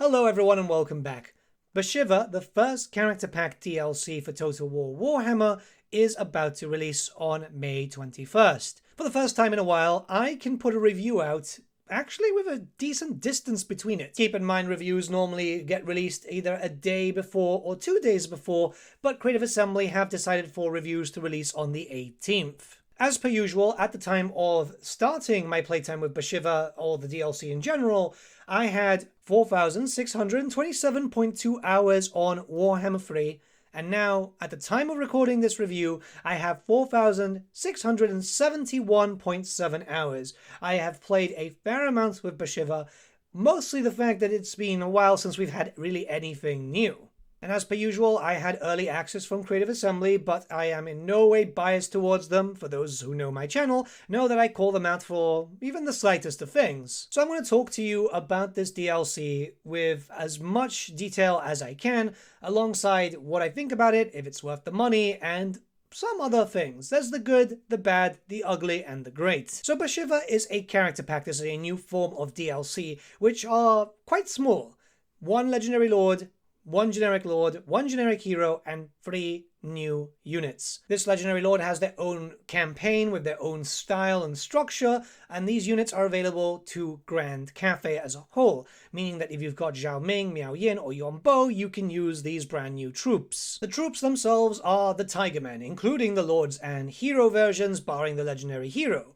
Hello everyone and welcome back. BHASHIVA, the first character pack DLC for Total War Warhammer, is about to release on May 21st. For the first time in a while, I can put a review out actually with a decent distance between it. Keep in mind, reviews normally get released either a day before or 2 days before, but Creative Assembly have decided for reviews to release on the 18th. As per usual, at the time of starting my playtime with BHASHIVA, or the DLC in general, I had 4,627.2 hours on Warhammer 3, and now, at the time of recording this review, I have 4,671.7 hours. I have played a fair amount with BHASHIVA, mostly the fact that it's been a while since we've had really anything new. And as per usual, I had early access from Creative Assembly, but I am in no way biased towards them. For those who know my channel, know that I call them out for even the slightest of things. So I'm going to talk to you about this DLC with as much detail as I can, alongside what I think about it, if it's worth the money, and some other things. There's the good, the bad, the ugly, and the great. So BHASHIVA is a character pack. This is a new form of DLC, which are quite small. 1 Legendary Lord, 1 generic lord, 1 generic hero, and 3 new units. This legendary lord has their own campaign with their own style and structure, and these units are available to Grand CATHAY as a whole, meaning that if you've got Zhao Ming, Miao Yin, or Yonbo, you can use these brand new troops. The troops themselves are the Tigermen, including the lords and hero versions, barring the legendary hero.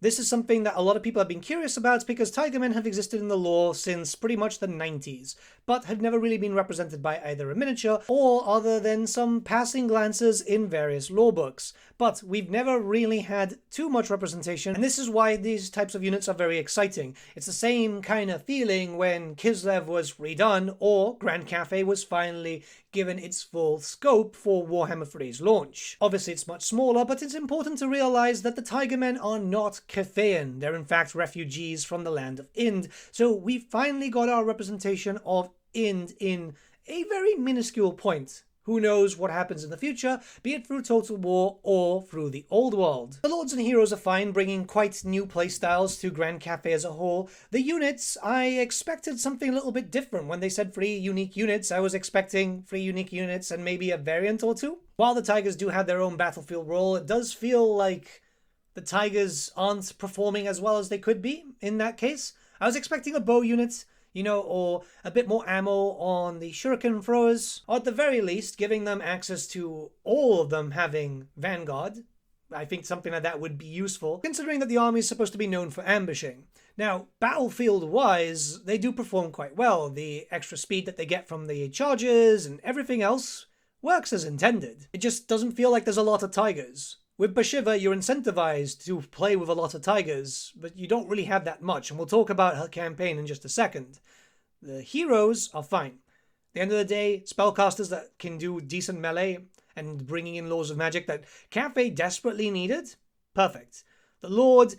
This is something that a lot of people have been curious about because Tigermen have existed in the lore since pretty much the 90s, but have never really been represented by either a miniature or other than some passing glances in various lore books. But we've never really had too much representation, and this is why these types of units are very exciting. It's the same kind of feeling when Kislev was redone or Grand CATHAY was finally given its full scope for Warhammer 3's launch. Obviously it's much smaller, but it's important to realize that the Tigermen are not Cathayan. They're in fact refugees from the land of Ind, so we finally got our representation of Ind in a very minuscule point. Who knows what happens in the future, be it through Total War or through the Old World. The Lords and Heroes are fine, bringing quite new playstyles to Grand CATHAY as a whole. The units, I expected something a little bit different. When they said 3 unique units, I was expecting 3 unique units and maybe a variant or 2. While the Tigers do have their own battlefield role, it does feel like the Tigers aren't performing as well as they could be in that case. I was expecting a bow unit, you know, or a bit more ammo on the shuriken throwers, or at the very least giving them access to all of them having Vanguard. I think something like that would be useful, considering that the army is supposed to be known for ambushing. Now, battlefield-wise, they do perform quite well. The extra speed that they get from the charges and everything else works as intended. It just doesn't feel like there's a lot of Tigers. With BHASHIVA, you're incentivized to play with a lot of Tigers, but you don't really have that much, and we'll talk about her campaign in just a second. The heroes are fine. At the end of the day, spellcasters that can do decent melee and bringing in laws of magic that CATHAY desperately needed, perfect. The Lord,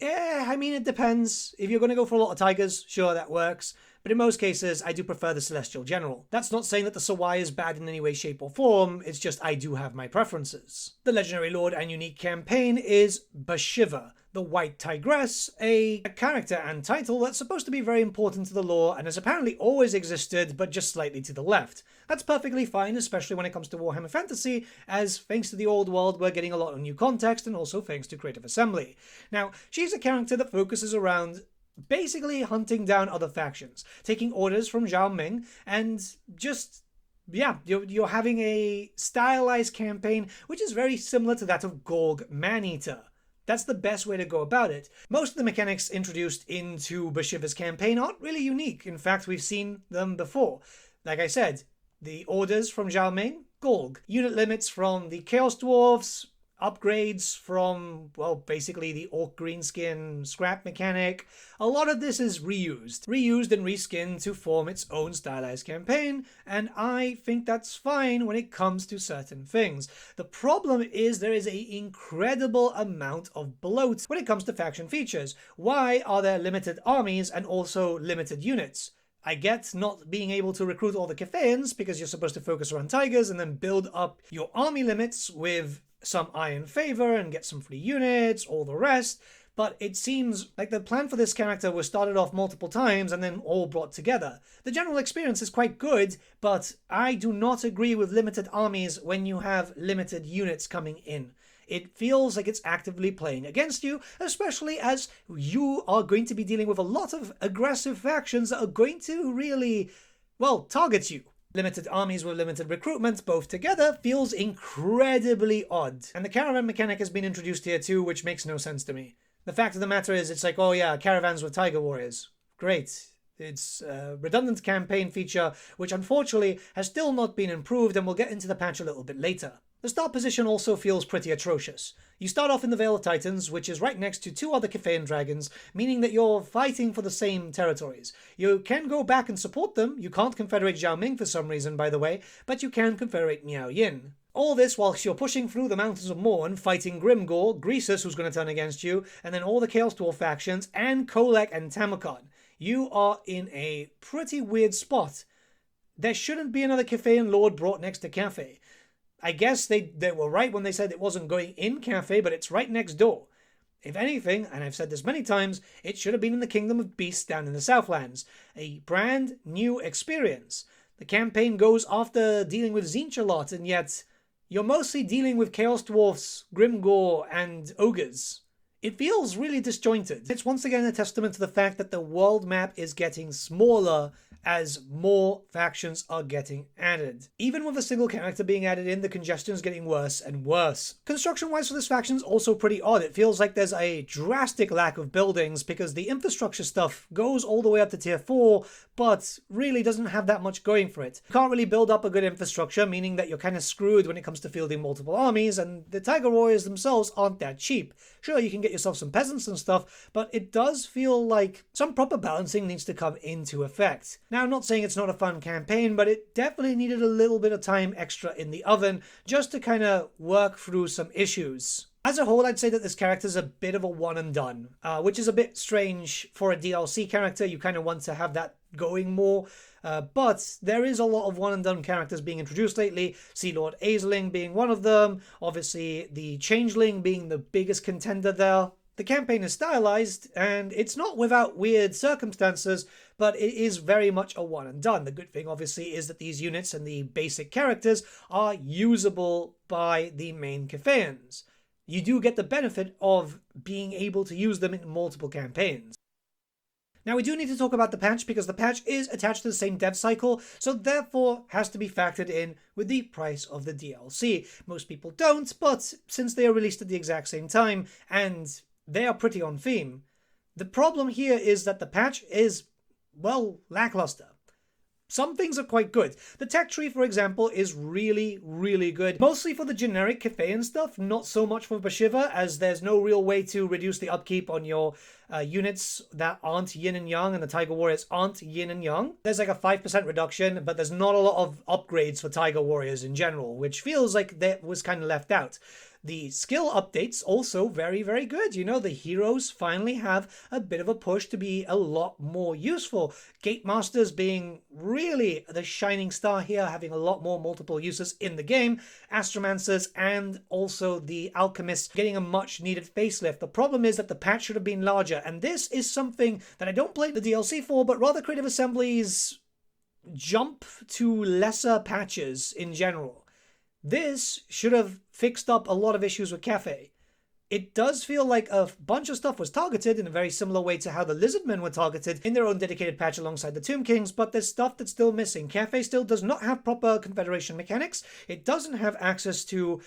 I mean, it depends. If you're going to go for a lot of Tigers, sure, that works. But in most cases, I do prefer the Celestial General. That's not saying that the Sawai is bad in any way, shape, or form, it's just I do have my preferences. The Legendary Lord and unique campaign is BHASHIVA, the White Tigress, a character and title that's supposed to be very important to the lore and has apparently always existed, but just slightly to the left. That's perfectly fine, especially when it comes to Warhammer Fantasy, as thanks to the Old World, we're getting a lot of new context, and also thanks to Creative Assembly. Now, she's a character that focuses around basically hunting down other factions, taking orders from Zhao Ming, and just, yeah, you're having a stylized campaign which is very similar to that of Gorg Maneater. That's the best way to go about it. Most of the mechanics introduced into BHASHIVA's campaign aren't really unique. In fact, we've seen them before. Like I said, the orders from Zhao Ming, Gorg. Unit limits from the Chaos Dwarves, upgrades from, well, basically the Orc Greenskin scrap mechanic. A lot of this is reused and reskinned to form its own stylized campaign, and I think that's fine when it comes to certain things. The problem is there is an incredible amount of bloat when it comes to faction features. Why are there limited armies and also limited units? I get not being able to recruit all the Cathayans because you're supposed to focus around Tigers and then build up your army limits with some iron favor and get some free units, all the rest. but it seems like the plan for this character was started off multiple times and then all brought together. The general experience is quite good, but I do not agree with limited armies when you have limited units coming in. It feels like it's actively playing against you, especially as you are going to be dealing with a lot of aggressive factions that are going to really, well, target you. Limited armies with limited recruitment, both together, feels incredibly odd. And the caravan mechanic has been introduced here too, which makes no sense to me. The fact of the matter is, it's like, oh yeah, caravans with tiger warriors. Great. It's a redundant campaign feature, which unfortunately has still not been improved, and we'll get into the patch a little bit later. The start position also feels pretty atrocious. You start off in the Vale of Titans, which is right next to two other Cathayan dragons, meaning that you're fighting for the same territories. You can go back and support them. You can't confederate Zhao Ming for some reason, by the way, but you can confederate Miao Yin. All this whilst you're pushing through the Mountains of Morn, fighting Grimgor, Greasus, who's going to turn against you, and then all the Chaos Dwarf factions, and Kolek and Tamakon. You are in a pretty weird spot. There shouldn't be another Cathayan lord brought next to CATHAY. I guess they were right when they said it wasn't going in CATHAY, but it's right next door. If anything, and I've said this many times, it should have been in the Kingdom of Beasts down in the Southlands. A brand new experience. The campaign goes after dealing with Tzeentch a lot, and yet you're mostly dealing with Chaos Dwarfs, Grimgor, and Ogres. It feels really disjointed. It's once again a testament to the fact that the world map is getting smaller as more factions are getting added. Even with a single character being added in, the congestion is getting worse and worse. Construction-wise for this faction is also pretty odd. It feels like there's a drastic lack of buildings because the infrastructure stuff goes all the way up to tier 4, but really doesn't have that much going for it. You can't really build up a good infrastructure, meaning that you're kind of screwed when it comes to fielding multiple armies, and the Tiger Warriors themselves aren't that cheap. Sure, you can get yourself some peasants and stuff, but it does feel like some proper balancing needs to come into effect. Now, I'm not saying it's not a fun campaign, but it definitely needed a little bit of time extra in the oven just to kind of work through some issues. As a whole, I'd say that this character is a bit of a one and done, which is a bit strange for a DLC character. You kind of want to have that going more, but there is a lot of one and done characters being introduced lately. Sea Lord Aisling being one of them, obviously the Changeling being the biggest contender there. The campaign is stylized, and it's not without weird circumstances, but it is very much a one and done. The good thing, obviously, is that these units and the basic characters are usable by the main Cathayans. You do get the benefit of being able to use them in multiple campaigns. Now, we do need to talk about the patch because the patch is attached to the same dev cycle, so therefore has to be factored in with the price of the DLC. Most people don't, but since they are released at the exact same time, and they are pretty on theme, the problem here is that the patch is, well, lackluster. Some things are quite good. The tech tree, for example, is really, really good. Mostly for the generic Cathayan stuff, not so much for BHASHIVA, as there's no real way to reduce the upkeep on your units that aren't yin and yang, and the Tiger Warriors aren't yin and yang. There's like a 5% reduction, but there's not a lot of upgrades for Tiger Warriors in general, which feels like that was kind of left out. The skill updates also very, very good. You know, the heroes finally have a bit of a push to be a lot more useful. Gatemasters being really the shining star here, having a lot more multiple uses in the game. Astromancers and also the Alchemists getting a much needed facelift. The problem is that the patch should have been larger, and this is something that I don't blame the DLC for, but rather Creative Assembly's jump to lesser patches in general. This should have fixed up a lot of issues with CATHAY. It does feel like a bunch of stuff was targeted in a very similar way to how the Lizardmen were targeted in their own dedicated patch alongside the Tomb Kings, but there's stuff that's still missing. CATHAY still does not have proper Confederation mechanics. It doesn't have access to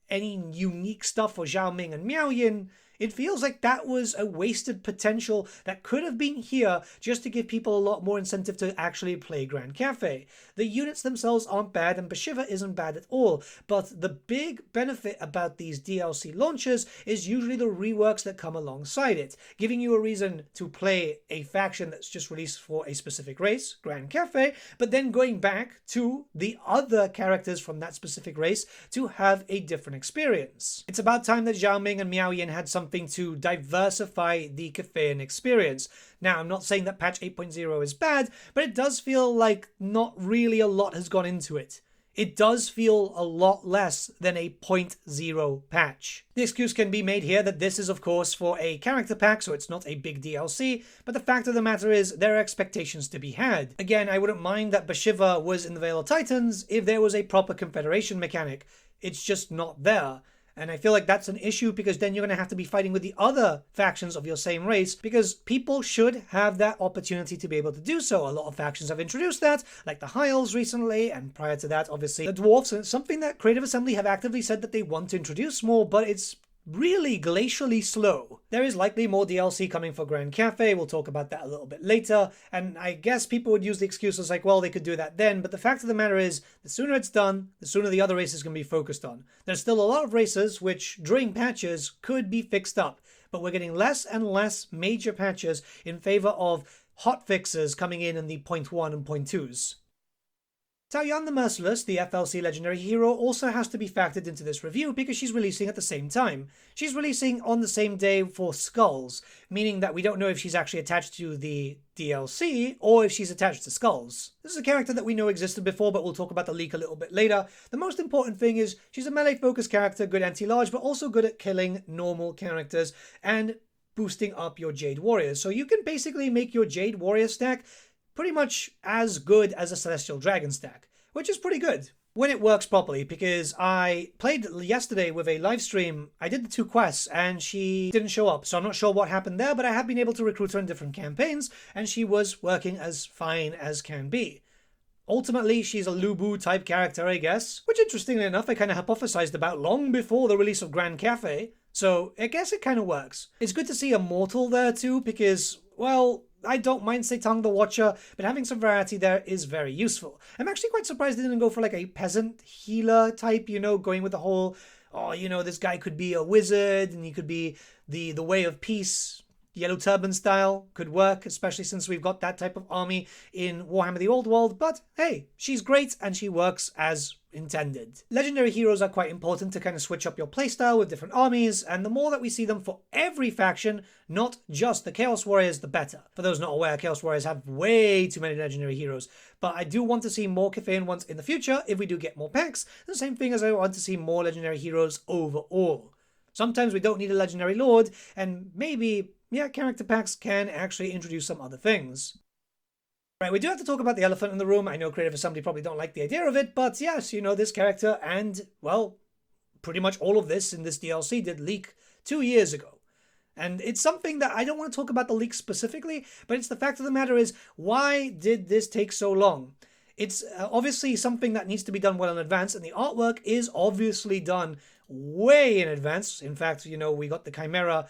any unique stuff for Zhao Ming and Miao Yin. It feels like that was a wasted potential that could have been here just to give people a lot more incentive to actually play Grand CATHAY. The units themselves aren't bad, and BHASHIVA isn't bad at all, but the big benefit about these DLC launches is usually the reworks that come alongside it, giving you a reason to play a faction that's just released for a specific race, Grand CATHAY, but then going back to the other characters from that specific race to have a different experience. It's about time that Zhao Ming and Miao Yin had something to diversify the Cathayan experience. Now, I'm not saying that patch 8.0 is bad, but it does feel like not really a lot has gone into it. it does feel a lot less than a 0.0 patch. The excuse can be made here that this is of course for a character pack, so it's not a big DLC, but the fact of the matter is there are expectations to be had. Again, I wouldn't mind that BHASHIVA was in the Vale of Titans if there was a proper Confederation mechanic. It's just not there. And I feel like that's an issue because then you're going to have to be fighting with the other factions of your same race, because people should have that opportunity to be able to do so. A lot of factions have introduced that, like the Hyles recently, and prior to that, obviously, the Dwarfs. And it's something that Creative Assembly have actively said that they want to introduce more, but it's really glacially slow. There is likely more DLC coming for Grand CATHAY, we'll talk about that a little bit later, and I guess people would use the excuses like, well, they could do that then, but the fact of the matter is, the sooner it's done, the sooner the other races can be focused on. There's still a lot of races which, during patches, could be fixed up, but we're getting less and less major patches in favor of hot fixes coming in the 0.1 and 0.2s. Talyan the Merciless, the FLC legendary hero, also has to be factored into this review because she's releasing at the same time. She's releasing on the same day for Skulls, meaning that we don't know if she's actually attached to the DLC or if she's attached to Skulls. This is a character that we know existed before, but we'll talk about the leak a little bit later. The most important thing is she's a melee-focused character, good anti-large, but also good at killing normal characters and boosting up your Jade Warriors. So you can basically make your Jade Warrior stack pretty much as good as a Celestial Dragon stack, which is pretty good when it works properly, because I played yesterday with a live stream. I did the 2 quests and she didn't show up, so I'm not sure what happened there, but I have been able to recruit her in different campaigns and she was working as fine as can be. Ultimately, she's a Lubu type character, I guess, which interestingly enough I kind of hypothesized about long before the release of Grand CATHAY, so I guess it kind of works. It's good to see a mortal there too, because, well, I don't mind Setang the Watcher, but having some variety there is very useful. I'm actually quite surprised they didn't go for like a peasant healer type, you know, going with the whole, oh, you know, this guy could be a wizard and he could be the Way of Peace. Yellow Turban style could work, especially since we've got that type of army in Warhammer the Old World, but hey, she's great and she works as intended. Legendary heroes are quite important to kind of switch up your playstyle with different armies, and the more that we see them for every faction, not just the Chaos Warriors, the better. For those not aware, Chaos Warriors have way too many legendary heroes, but I do want to see more Cathayan ones in the future if we do get more packs, the same thing as I want to see more legendary heroes overall. Sometimes we don't need a legendary lord, and maybe, yeah, character packs can actually introduce some other things. Right, we do have to talk about the elephant in the room. I know Creative Assembly probably don't like the idea of it, but yes, you know, this character and, well, pretty much all of this in this DLC did leak 2 years ago. And it's something that I don't want to talk about the leak specifically, but it's the fact of the matter is, why did this take so long? It's obviously something that needs to be done well in advance, and the artwork is obviously done way in advance. In fact, you know, we got the Chimera,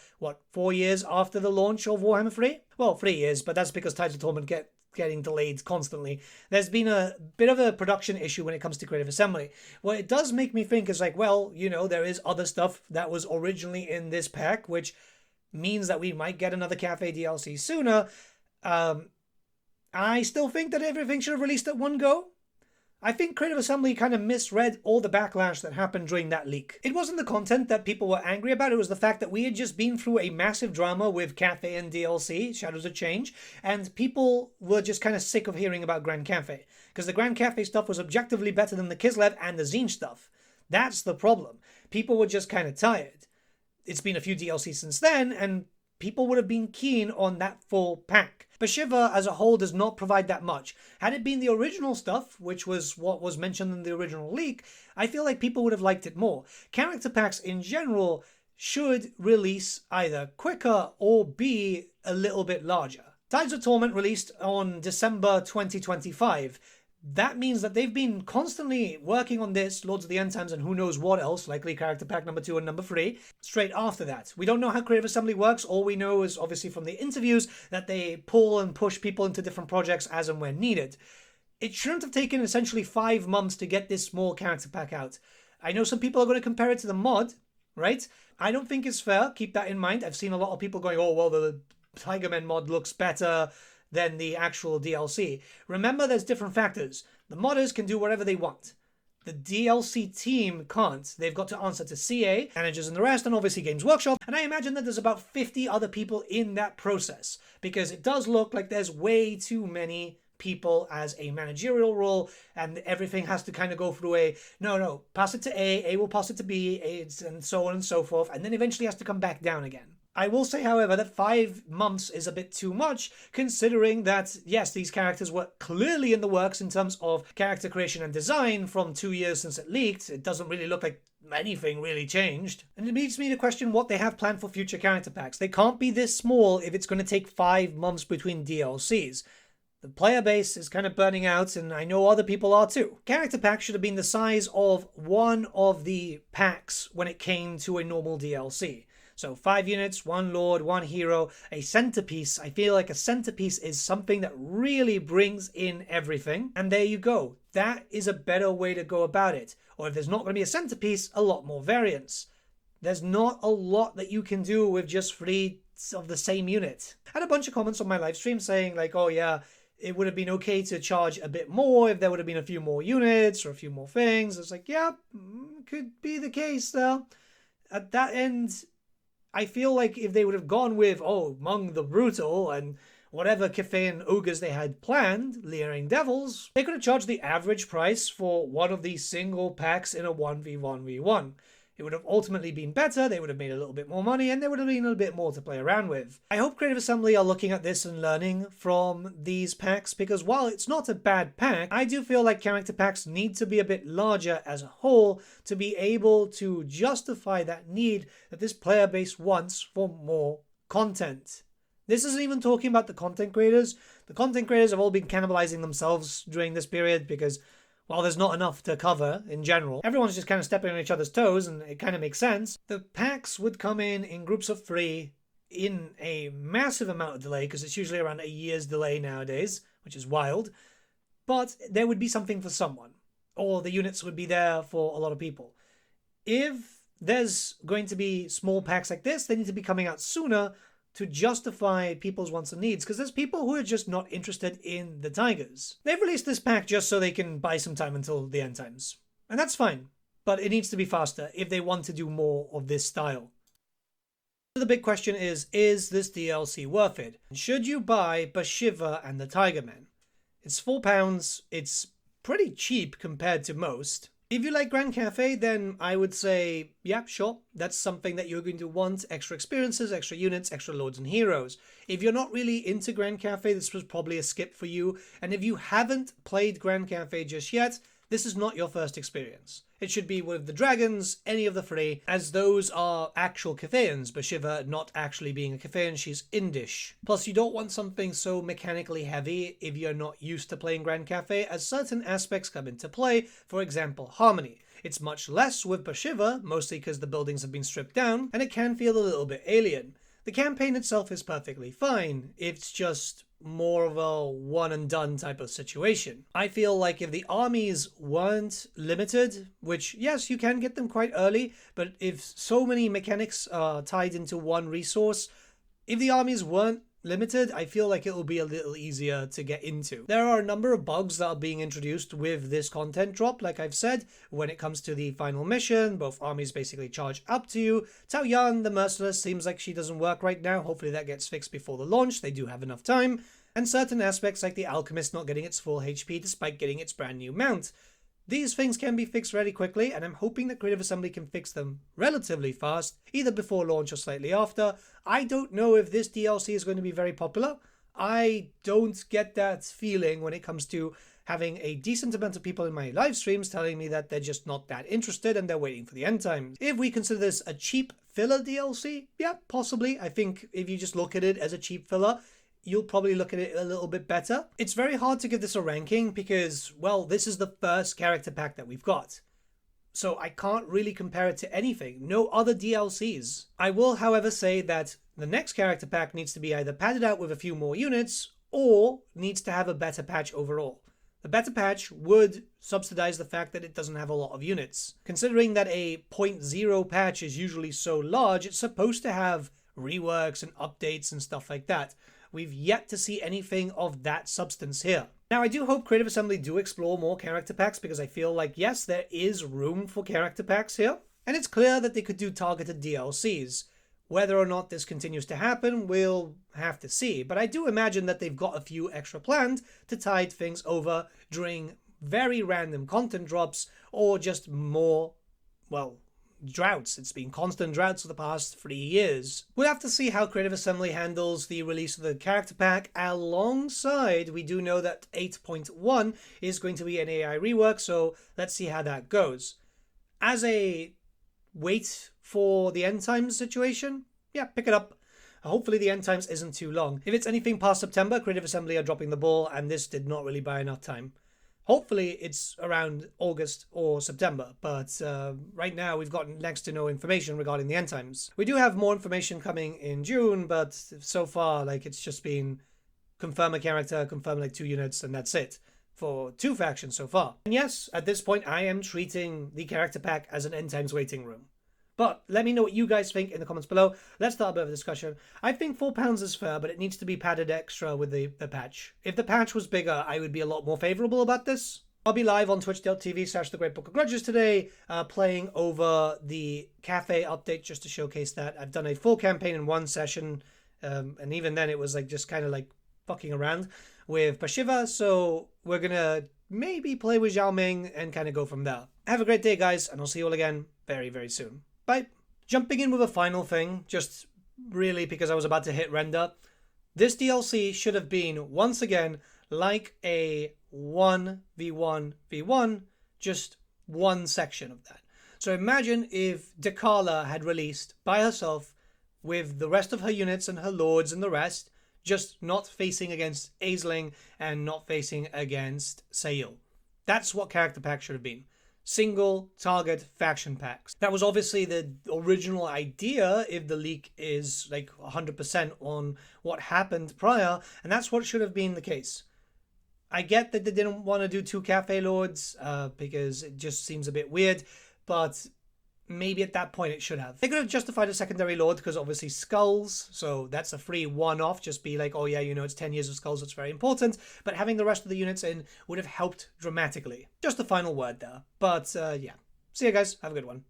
4 years after the launch of Warhammer 3? Well, 3 years, but that's because Tides of Torment getting delayed constantly. There's been a bit of a production issue when it comes to Creative Assembly. What it does make me think is like, well, you know, there is other stuff that was originally in this pack, which means that we might get another CATHAY DLC sooner. I still think that everything should have released at one go. I think Creative Assembly kind of misread all the backlash that happened during that leak. It wasn't the content that people were angry about, it was the fact that we had just been through a massive drama with CATHAY and DLC, Shadows of Change, and people were just kind of sick of hearing about Grand CATHAY, because the Grand CATHAY stuff was objectively better than the Kislev and the Tzeentch stuff. That's the problem. People were just kind of tired. It's been a few DLC since then, and people would have been keen on that full pack. BHASHIVA as a whole does not provide that much. Had it been the original stuff, which was what was mentioned in the original leak, I feel like people would have liked it more. Character packs in general should release either quicker or be a little bit larger. Tides of Torment released on December 2025. That means that they've been constantly working on this, Lords of the End Times, and who knows what else, likely character pack number 2 and number 3, straight after that. We don't know how Creative Assembly works. All we know is, obviously from the interviews, that they pull and push people into different projects as and when needed. It shouldn't have taken essentially 5 months to get this small character pack out. I know some people are going to compare it to the mod, right? I don't think it's fair. Keep that in mind. I've seen a lot of people going, oh, well, the Tigermen mod looks better than the actual DLC. Remember, there's different factors. The modders can do whatever they want. The DLC team can't. They've got to answer to CA, managers and the rest, and obviously Games Workshop. And I imagine that there's about 50 other people in that process, because it does look like there's way too many people as a managerial role, and everything has to kind of go through no, pass it to A will pass it to B, and so on and so forth, and then eventually has to come back down again. I will say, however, that 5 months is a bit too much, considering that, yes, these characters were clearly in the works in terms of character creation and design from 2 years since it leaked. It doesn't really look like anything really changed. And it leads me to question what they have planned for future character packs. They can't be this small if it's going to take 5 months between DLCs. The player base is kind of burning out, and I know other people are too. Character packs should have been the size of one of the packs when it came to a normal DLC. So 5 units, 1 lord, 1 hero, a centerpiece. I feel like a centerpiece is something that really brings in everything. And there you go. That is a better way to go about it. Or if there's not going to be a centerpiece, a lot more variants. There's not a lot that you can do with just 3 of the same unit. I had a bunch of comments on my live stream saying like, oh yeah, it would have been okay to charge a bit more if there would have been a few more units or a few more things. It's like, yeah, could be the case though. At that end, I feel like if they would have gone with, Mung the Brutal and whatever Cathayan ogres they had planned, Leering Devils, they could have charged the average price for one of these single packs in a 1v1v1. It would have ultimately been better, they would have made a little bit more money, and there would have been a little bit more to play around with. I hope Creative Assembly are looking at this and learning from these packs, because while it's not a bad pack, I do feel like character packs need to be a bit larger as a whole to be able to justify that need that this player base wants for more content. This isn't even talking about the content creators. The content creators have all been cannibalizing themselves during this period because, while there's not enough to cover in general, everyone's just kind of stepping on each other's toes, and it kind of makes sense. The packs would come in groups of 3 in a massive amount of delay, because it's usually around a year's delay nowadays, which is wild. But there would be something for someone, or the units would be there for a lot of people. If there's going to be small packs like this, they need to be coming out sooner to justify people's wants and needs, because there's people who are just not interested in the Tigers. They've released this pack just so they can buy some time until the end times. And that's fine, but it needs to be faster if they want to do more of this style. So the big question is this DLC worth it? Should you buy BHASHIVA and the Tigermen? It's £4, it's pretty cheap compared to most. If you like Grand Cathay, then I would say, yeah, sure, that's something that you're going to want. Extra experiences, extra units, extra lords and heroes. If you're not really into Grand Cathay, this was probably a skip for you. And if you haven't played Grand Cathay just yet, this is not your first experience. It should be with the dragons, any of the 3, as those are actual Cathayans. BHASHIVA not actually being a Cathayan, she's Indish. Plus, you don't want something so mechanically heavy if you're not used to playing Grand Cathay, as certain aspects come into play, for example, harmony. It's much less with BHASHIVA, mostly because the buildings have been stripped down, and it can feel a little bit alien. The campaign itself is perfectly fine, it's just more of a one and done type of situation. I feel like if the armies weren't limited, which yes, you can get them quite early, but if so many mechanics are tied into one resource, if the armies weren't limited, I feel like it will be a little easier to get into. There are a number of bugs that are being introduced with this content drop, like I've said. When it comes to the final mission, both armies basically charge up to you. Tao Yan, the Merciless, seems like she doesn't work right now. Hopefully that gets fixed before the launch. They do have enough time. And certain aspects like the Alchemist not getting its full HP despite getting its brand new mount. These things can be fixed really quickly, and I'm hoping that Creative Assembly can fix them relatively fast, either before launch or slightly after. I don't know if this DLC is going to be very popular. I don't get that feeling when it comes to having a decent amount of people in my live streams telling me that they're just not that interested and they're waiting for the end times. If we consider this a cheap filler DLC, yeah, possibly. I think if you just look at it as a cheap filler, you'll probably look at it a little bit better. It's very hard to give this a ranking because, well, this is the first character pack that we've got. So I can't really compare it to anything. No other DLCs. I will, however, say that the next character pack needs to be either padded out with a few more units or needs to have a better patch overall. The better patch would subsidize the fact that it doesn't have a lot of units. Considering that a 0.0 patch is usually so large, it's supposed to have reworks and updates and stuff like that. We've yet to see anything of that substance here. Now, I do hope Creative Assembly do explore more character packs because I feel like, yes, there is room for character packs here. And it's clear that they could do targeted DLCs. Whether or not this continues to happen, we'll have to see. But I do imagine that they've got a few extra planned to tide things over during very random content drops or just more, well, droughts. It's been constant droughts for the past 3 years. We'll have to see how Creative Assembly handles the release of the character pack. Alongside, we do know that 8.1 is going to be an AI rework, so let's see how that goes. As a wait for the end times situation, yeah, pick it up. Hopefully the end times isn't too long. If it's anything past September, Creative Assembly are dropping the ball, and this did not really buy enough time. Hopefully it's around August or September, but right now we've got next to no information regarding the end times. We do have more information coming in June, but so far, like, it's just been confirm a character, confirm like 2 units, and that's it for 2 factions so far. And yes, at this point I am treating the character pack as an end times waiting room. But let me know what you guys think in the comments below. Let's start a bit of a discussion. I think £4 is fair, but it needs to be padded extra with the patch. If the patch was bigger, I would be a lot more favourable about this. I'll be live on twitch.tv/thegreatbookofgrudges today, playing over the CATHAY update just to showcase that. I've done a full campaign in 1 session, and even then it was like just kind of like fucking around with BHASHIVA, so we're gonna maybe play with Zhao Ming and kind of go from there. Have a great day, guys, and I'll see you all again very, very soon. Bye. Jumping in with a final thing, just really because I was about to hit render. This DLC should have been, once again, like a 1v1v1, just one section of that. So imagine if Dakala had released by herself with the rest of her units and her lords and the rest, just not facing against Aisling and not facing against Sail. That's what character pack should have been. Single target faction packs. That was obviously the original idea if the leak is like 100% on what happened prior, and that's what should have been the case. I get that they didn't want to do 2 CATHAY lords because it just seems a bit weird, but maybe at that point it should have. They could have justified a secondary lord because obviously skulls, so that's a free one-off. Just be like, oh yeah, you know, it's 10 years of skulls, it's very important. But having the rest of the units in would have helped dramatically. Just a final word there. But yeah, see you guys, have a good one.